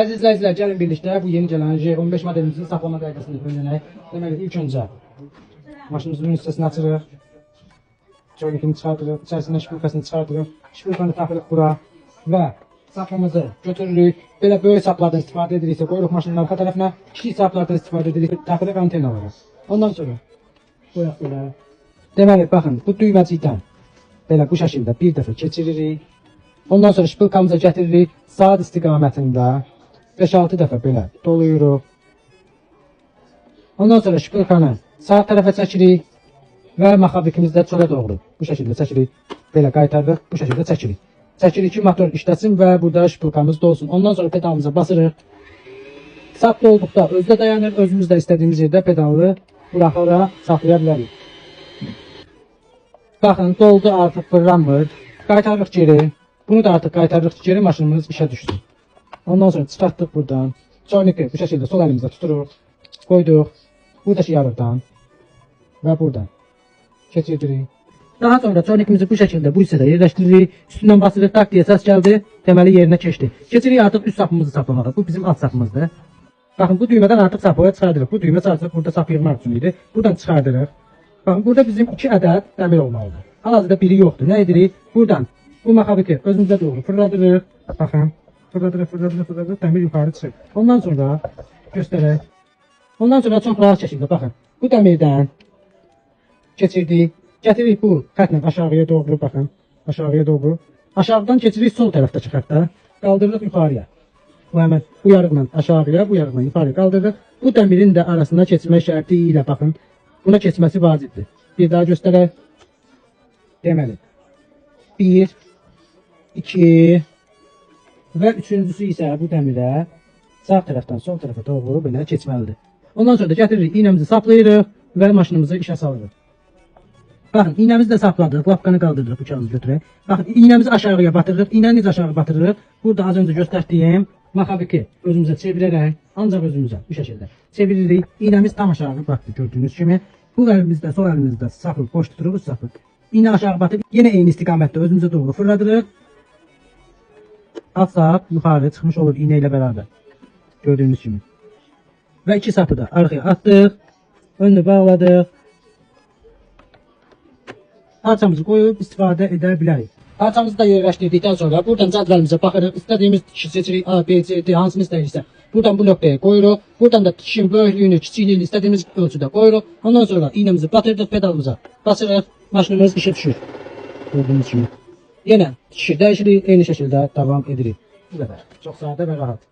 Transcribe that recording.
Əziz izləyicilər, gəlin birlikdə bu yeni gələn J15 modelimizin saxlama qaydasını öyrənək. Deməli, ilk öncə maşınımızın hissəsini açırıq. Joynikini çıxardırıq, içərisindən şpilkasını çıxardırıq. Şpilkanı taxırıq bura və sapımızı götürürük. Belə böyük saplardan istifadə ediriksə, qoyuruq maşının arxa tərəfinə. Kiçik saplardan istifadə edirik, taxırıq antenalara. Ondan sonra qoyaq belə. Deməli, baxın, bu düyməcikdən belə bu şəkildə bir dəfə keçiririk. Ondan sonra şpilkamıza gətiririk, saat istiqamətində 5-6 dəfə belə doluyuruq. Ondan sonra şpilkanı sağ tərəfə çəkirik və maxabikimizdə çölə doğru bu şəkildə çəkirik. Belə qaytardıq, bu şəkildə çəkirik. Çəkirik ki, motor işləsin və burada şpilkamız dolsun. Ondan sonra pedalımıza basırıq. Sap dolduqda özdə dayanır, özümüz də istədiyimiz yerdə pedalı buraxaraq saxlaya bilərik. Baxın, doldu, artıq fırlanmır. Qaytarırıq geri. Bunu da artıq qaytarırıq ki, geri maşınımız işə düşsün. Ondan sonra çıxartdıq buradan. Joyniki bu şəkildə sol əlimizdə tuturuq. Qoyduq. Buradakı yarıqdan və buradan keçirdirik. Daha sonra joynikimizi bu şəkildə bu hissədə yerləşdiririk. Üstündən basırıq, tak deyə səs gəldi. Deməli yerinə keçdi. Keçirik artıq üst sapımızı saplamağa. Bu bizim alt sapımızdır. Baxın, bu düymədən artıq sapı çıxardırıq. Bu düymə sadəcə burada sap yığmaq üçün idi. Buradan çıxardırıq. Baxın, burada bizim 2 ədəd dəmir olmalıdır. Hal-hazırda biri yoxdur. Nə edirik? Buradan bu maxabiki özümüzə doğru fırladırıq. Baxın. Fırladırıq, dəmir yuxarı çıxır. Ondan sonra göstərək. Ondan sonra çox rahat şəkildə baxın. Bu dəmirdən keçirdik. Gətiririk bu xətlə aşağıya doğru, baxın. Aşağıya doğru. Aşağıdan keçiririk sol tərəfdəki xəttə. Qaldırırıq yuxarıya. Bu həmən bu yarıqla aşağıya, bu yarıqla yuxarıya qaldırırıq. Bu dəmirin də arasına keçmək şərti ilə baxın. Buna keçməsi vacibdir. Bir daha göstərək. Deməli. 1, 2 və üçüncüsü isə bu dəmirə sağ tərəfdən sol tərəfə doğru belə keçməlidir. Ondan sonra da gətiririk, iynəmizi saplayırıq və maşınımızı işə salırıq. Baxın, iynəmizi də sapladıq, lapqanı qaldırdıq, bu kağızı götürək. Baxın, iynəmizi aşağıya batırırıq, iynəni necə aşağı batırırıq? Burada az öncə göstərdiyim maxabiki özümüzə çevirərək, ancaq özümüzə bu şəkildə çeviririk. İynəmiz tam aşağı batdı gördüyünüz kimi. Bu əlimizdə, sol əlimizdə saxır, boş tuturuq, saxır. İynə aşağı batıb, yenə eyni istiqamətdə özümüzə doğru fırladırıq. Alt sap yuxarı çıxmış olur iynə ilə bərabər. Gördüyünüz kimi. Və 2 sapı da arxaya atdıq. Önünü bağladıq. Parçamızı qoyub istifadə edə bilərik. Parçamızı da yerləşdirdikdən sonra buradan cədvəlimizə baxırıq. İstədiyimiz tikişi seçirik. A, B, C, D hansını istəyirsə. Buradan bu nöqtəyə qoyuruq. Buradan da tikişin böyüklüyünü, kiçikliyini istədiyimiz ölçüdə qoyuruq. Ondan sonra iynəmizi batırdıq pedalımıza. Basırıq. Maşınımız işə düşür. Gördüyünüz kimi. Yenə tikişi dəyişirik. Eyni şəkildə davam edirik. Bu qədər. Çox sadə və rahat.